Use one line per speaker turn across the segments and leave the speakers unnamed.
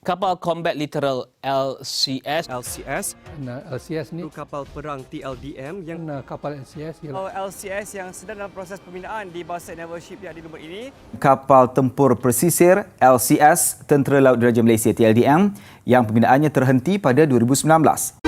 Kapal Combat Littoral LCS.
LCS
LCS ni
itu kapal perang TLDM yang
kapal LCS
LCS yang sedang dalam proses pembinaan di bawah Naval Shipyard di Lumut ini.
Kapal tempur pesisir LCS Tentera Laut Diraja Malaysia TLDM yang pembinaannya terhenti pada 2019.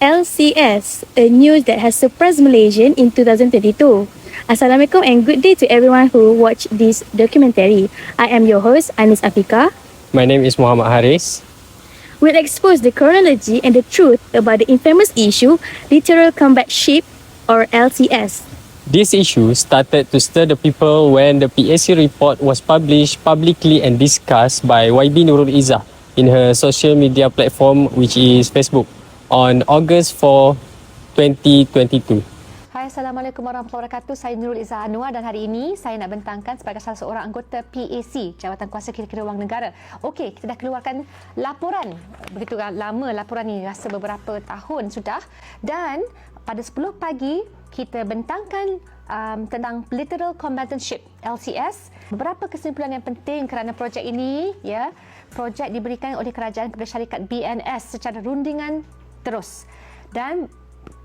LCS, a news that has surprised Malaysians in 2022. Assalamualaikum and good day to everyone who watch this documentary. I am your host, Anis Afika.
My name is Muhammad Haris.
We'll expose the chronology and the truth about the infamous issue, Littoral Combat Ship or LCS.
This issue started to stir the people when the PAC report was published publicly and discussed by YB Nurul Izzah in her social media platform, which is Facebook, on August 4, 2022.
Hai, Assalamualaikum warahmatullahi wabarakatuh. Saya Nurul Izzah Anwar dan hari ini saya nak bentangkan sebagai salah seorang anggota PAC, Jabatan Kuasa Kira-Kira Wang Negara. Okey, kita dah keluarkan laporan. Begitu lama laporan ni, rasa beberapa tahun sudah. Dan pada 10 pagi, kita bentangkan tentang Littoral Combatant Ship, LCS. Beberapa kesimpulan yang penting kerana projek ini, ya. Projek diberikan oleh kerajaan kepada syarikat BNS secara rundingan terus. Dan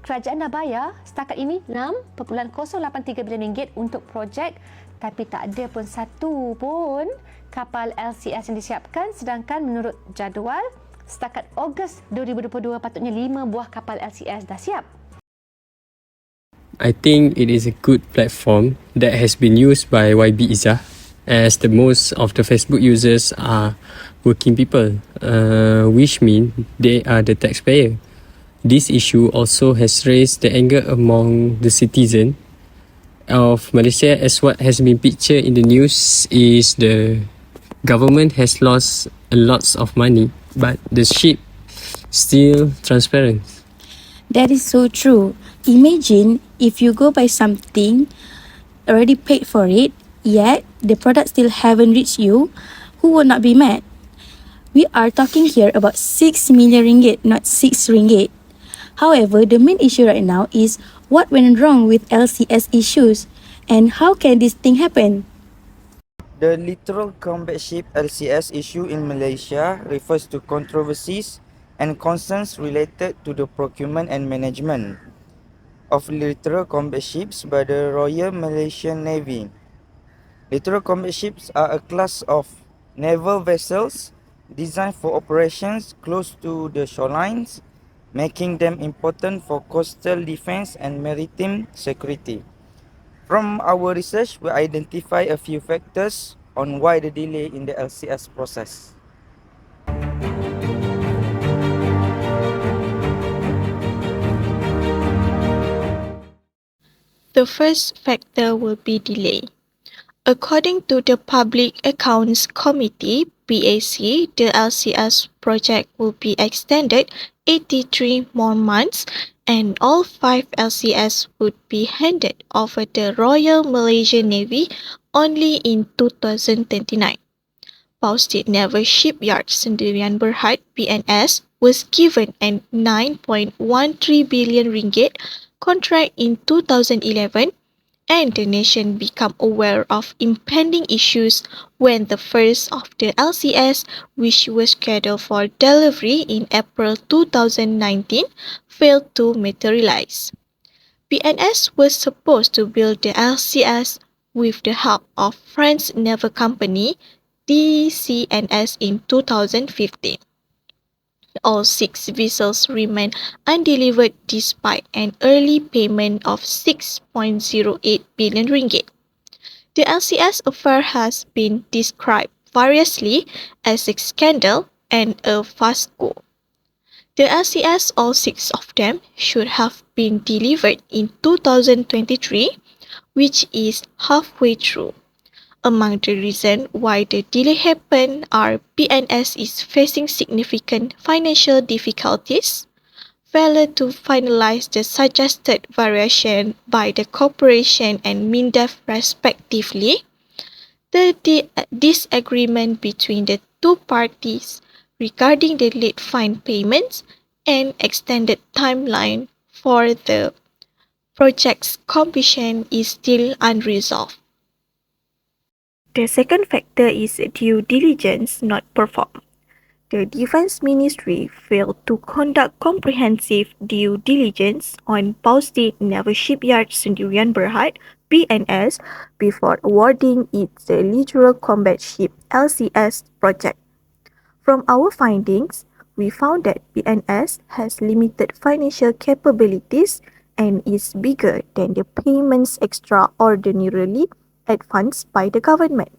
kerajaan dah bayar setakat ini 6.083 bilion ringgit untuk projek, tapi tak ada pun satu pun kapal LCS yang disiapkan, sedangkan menurut jadual setakat Ogos 2022 patutnya 5 buah kapal LCS dah siap.
I think it is a good platform that has been used by YB Izzah, as the most of the Facebook users are working people, which mean they are the taxpayer. This issue also has raised the anger among the citizen of Malaysia, as what has been pictured in the news is the government has lost a lots of money, but the ship still transparent.
That is so true. Imagine if you go buy something, already paid for it, yet the product still haven't reached you, who would not be mad? We are talking here about 6 million ringgit, not 6 ringgit. However, the main issue right now is what went wrong with LCS issues and how can this thing happen?
The Littoral Combat Ship LCS issue in Malaysia refers to controversies and concerns related to the procurement and management of littoral combat ships by the Royal Malaysian Navy. Littoral combat ships are a class of naval vessels designed for operations close to the shorelines, making them important for coastal defense and maritime security. From our research, we identify a few factors on why the delay in the LCS process.
The first factor will be delay. According to the Public Accounts Committee, PAC, the LCS project will be extended 83 more months and all 5 LCS would be handed over the Royal Malaysian Navy only in 2029. Paustit Naval Shipyard Sendirian Berhad (PNS) was given a 9.13 billion ringgit contract in 2011, and the nation became aware of impending issues when the first of the LCS, which was scheduled for delivery in April 2019, failed to materialize. PNS was supposed to build the LCS with the help of French naval company DCNS in 2015. All 6 vessels remain undelivered despite an early payment of 6.08 billion ringgit. The LCS affair has been described variously as a scandal and a fiasco. The LCS, all 6 of them, should have been delivered in 2023, which is halfway through. Among the reasons why the delay happened are PNS is facing significant financial difficulties, failure to finalize the suggested variation by the corporation and MINDEF respectively, the disagreement between the two parties regarding the late fine payments, and extended timeline for the project's completion is still unresolved. The second factor is due diligence not performed. The Defense Ministry failed to conduct comprehensive due diligence on Paustit Naval Shipyard Sendirian Berhad (BNS) before awarding its Littoral Combat Ship (LCS) project. From our findings, we found that BNS has limited financial capabilities and is bigger than the payments extraordinarily advanced by the government.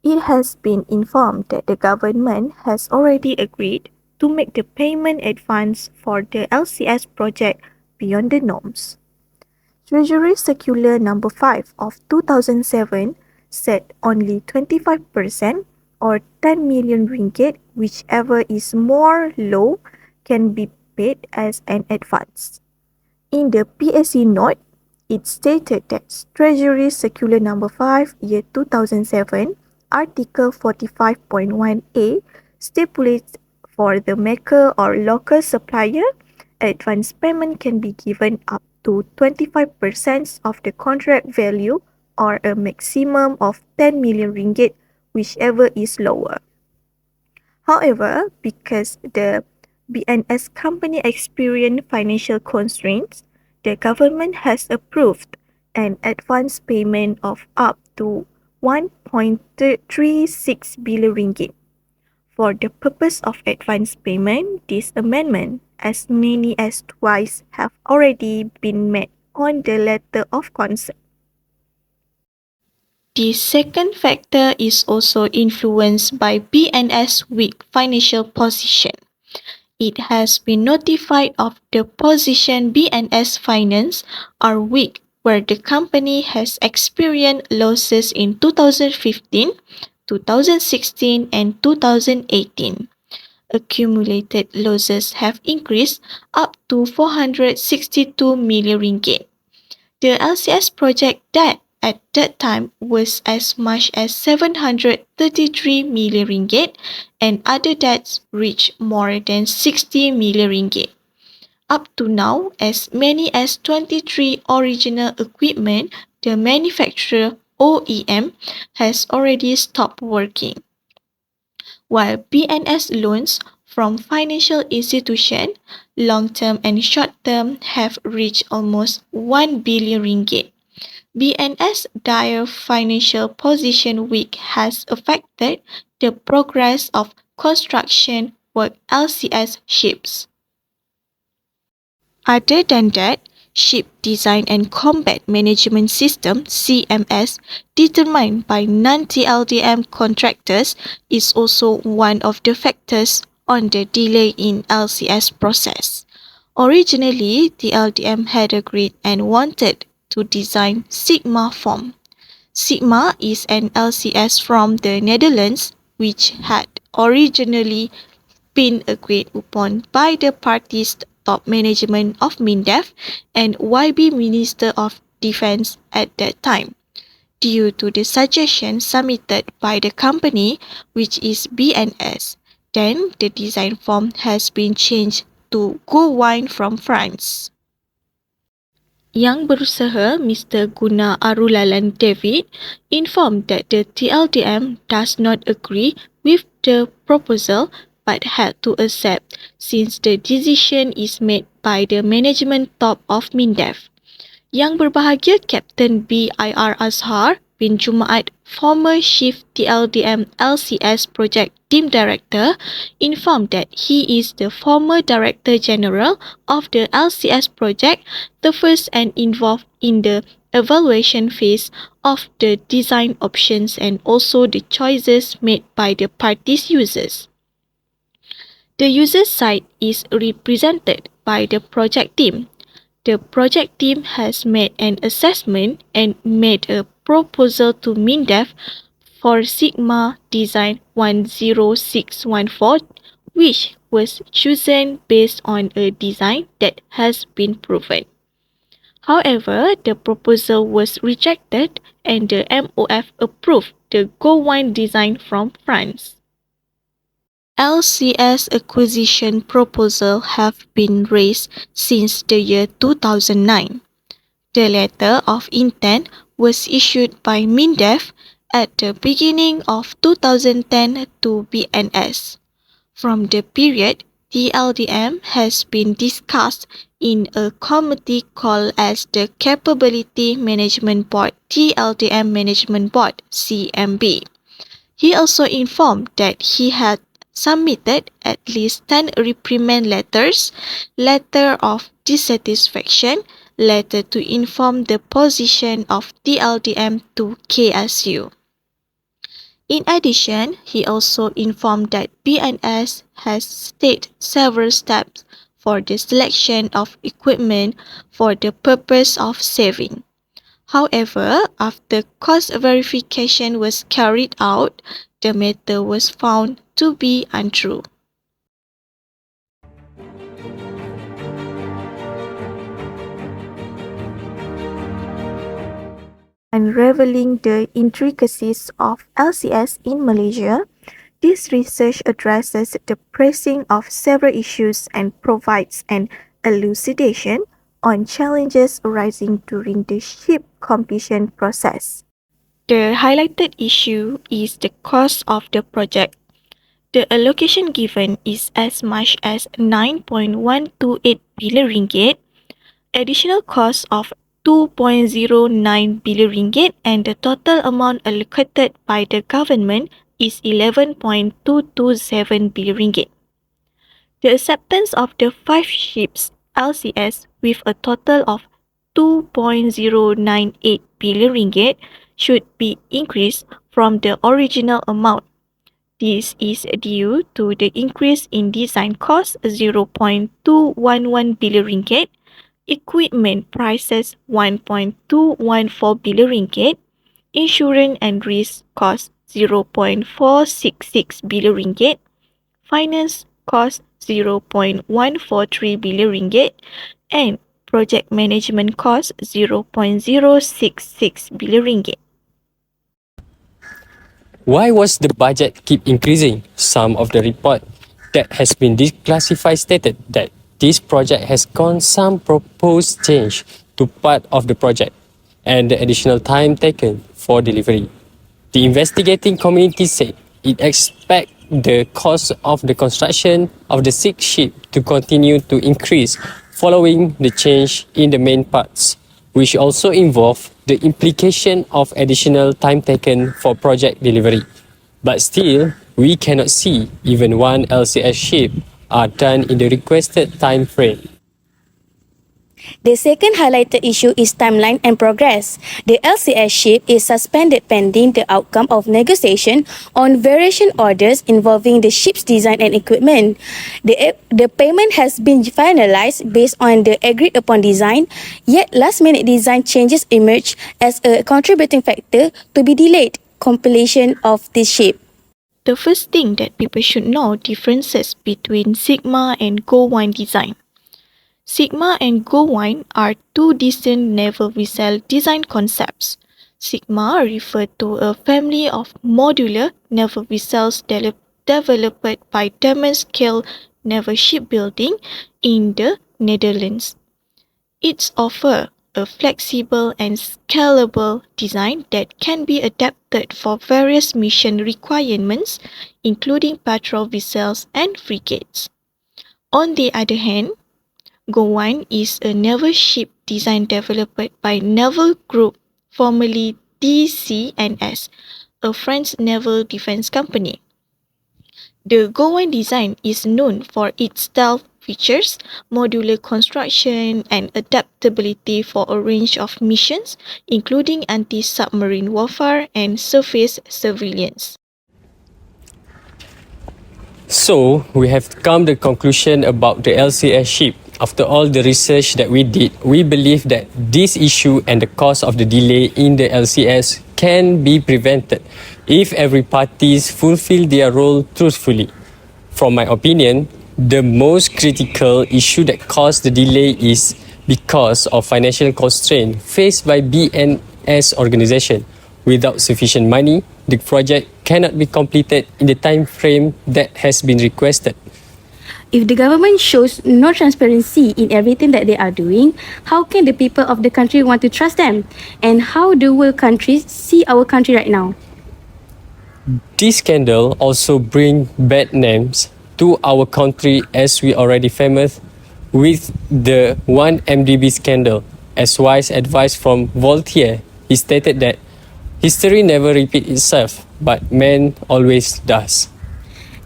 It has been informed that the government has already agreed to make the payment advance for the LCS project beyond the norms. Treasury Circular Number 5 of 2007 said only 25% or 10 million ringgit, whichever is more low, can be paid as an advance. In the PSC note, it stated that Treasury Circular Number 5, year 2007, Article 45.1A stipulates for the maker or local supplier, advance payment can be given up to 25% of the contract value or a maximum of 10 million ringgit, whichever is lower. However, because the BNS company experienced financial constraints, the government has approved an advance payment of up to 1.36 billion ringgit. For the purpose of advance payment, this amendment, as many as twice, have already been made on the letter of concern. The second factor is also influenced by BNS weak financial position. It has been notified of the position BNS Finance are weak, where the company has experienced losses in 2015, 2016, and 2018. Accumulated losses have increased up to 462 million ringgit. The LCS project debt at that time was as much as 733 million ringgit and other debts reached more than 60 million ringgit. Up to now, as many as 23 original equipment, the manufacturer OEM has already stopped working. While BNS loans from financial institutions, long-term and short-term, have reached almost 1 billion ringgit. BNS dire financial position weak has affected the progress of construction work LCS ships. Other than that, Ship Design and Combat Management System (CMS) determined by non-TLDM contractors is also one of the factors on the delay in LCS process. Originally, TLDM had agreed and wanted to design Sigma form. Sigma is an LCS from the Netherlands which had originally been agreed upon by the parties' top management of MINDEF and YB Minister of Defence at that time. Due to the suggestion submitted by the company, which is BNS, then the design form has been changed to Go Wine from France. Yang Berusaha, Mr. Guna Arulalan David, informed that the TLDM does not agree with the proposal but had to accept since the decision is made by the management top of MINDEF. Yang Berbahagia Captain B.I.R. Azhar bin Jumaat, former Chief TLDM LCS Project Team Director, informed that he is the former Director General of the LCS project, the first and involved in the evaluation phase of the design options and also the choices made by the parties users. The user side is represented by the project team. The project team has made an assessment and made a proposal to MINDEF for Sigma Design 10614, which was chosen based on a design that has been proven. However, the proposal was rejected and the MOF approved the Go Wine design from France. LCS acquisition proposal have been raised since the year 2009. The letter of intent was issued by MINDEF at the beginning of 2010 to BNS. From the period, TLDM has been discussed in a committee called as the Capability Management Board, TLDM Management Board, CMB. He also informed that he had submitted at least 10 reprimand letters, letter of dissatisfaction, letter to inform the position of TLDM to KSU. In addition, he also informed that BNS has taken several steps for the selection of equipment for the purpose of saving. However, after cost verification was carried out, the matter was found to be untrue. Unraveling the intricacies of LCS in Malaysia, this research addresses the pressing of several issues and provides an elucidation on challenges arising during the ship completion process. The highlighted issue is the cost of the project. The allocation given is as much as 9.128 billion ringgit, additional cost of 2.09 billion ringgit, and the total amount allocated by the government is 11.227 billion ringgit. The acceptance of the 5 ships LCS with a total of 2.098 billion ringgit should be increased from the original amount. This is due to the increase in design cost 0.211 billion ringgit, equipment prices 1.214 billion ringgit, insurance and risk cost 0.466 billion ringgit, finance cost 0.143 billion ringgit, and project management cost 0.066 billion ringgit.
Why was the budget keep increasing? Some of the report that has been declassified stated that this project has gone some proposed change to part of the project and the additional time taken for delivery. The investigating community said it expects the cost of the construction of the 6th ship to continue to increase following the change in the main parts, which also involve the implication of additional time taken for project delivery. But still, we cannot see even one LCS ship are done in the requested time frame.
The second highlighted issue is timeline and progress. The LCS ship is suspended pending the outcome of negotiation on variation orders involving the ship's design and equipment. The payment has been finalized based on the agreed upon design, yet last-minute design changes emerge as a contributing factor to be delayed completion of this ship.
The first thing that people should know differences between Sigma and Go-Wine design. Sigma and Go-Wine are two distinct naval vessel design concepts. Sigma refers to a family of modular naval vessels developed by Diamond Scale Naval Shipbuilding in the Netherlands. It offers a flexible and scalable design that can be adapted for various mission requirements, including patrol vessels and frigates. On the other hand, Go-Wine is a naval ship design developed by Naval Group, formerly DCNS, a French naval defense company. The Go-Wine design is known for its stealth features, modular construction, and adaptability for a range of missions, including anti-submarine warfare and surface surveillance.
So, we have come to the conclusion about the LCS ship. After all the research that we did, we believe that this issue and the cause of the delay in the LCS can be prevented if every parties fulfill their role truthfully. From my opinion, the most critical issue that caused the delay is because of financial constraint faced by BNS organization. Without sufficient money, the project cannot be completed in the time frame that has been requested.
If the government shows no transparency in everything that they are doing, how can the people of the country want to trust them? And how do world countries see our country right now?
This scandal also bring bad names to our country, as we already famous with the 1MDB scandal. As wise advice from Voltaire, he stated that history never repeats itself, but man always does.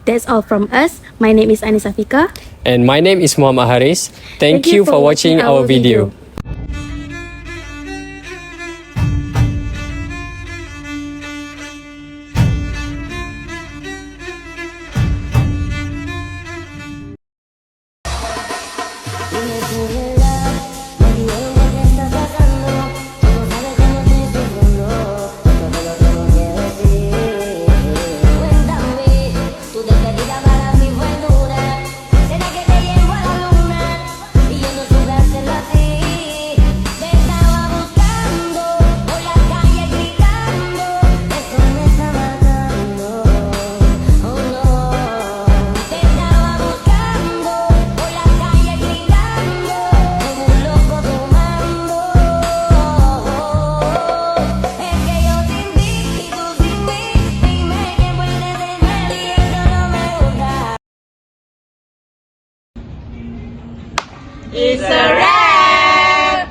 That's all from us. My name is Anissa Fika.
And my name is Muhammad Haris. Thank you for watching our video.
It's a wrap!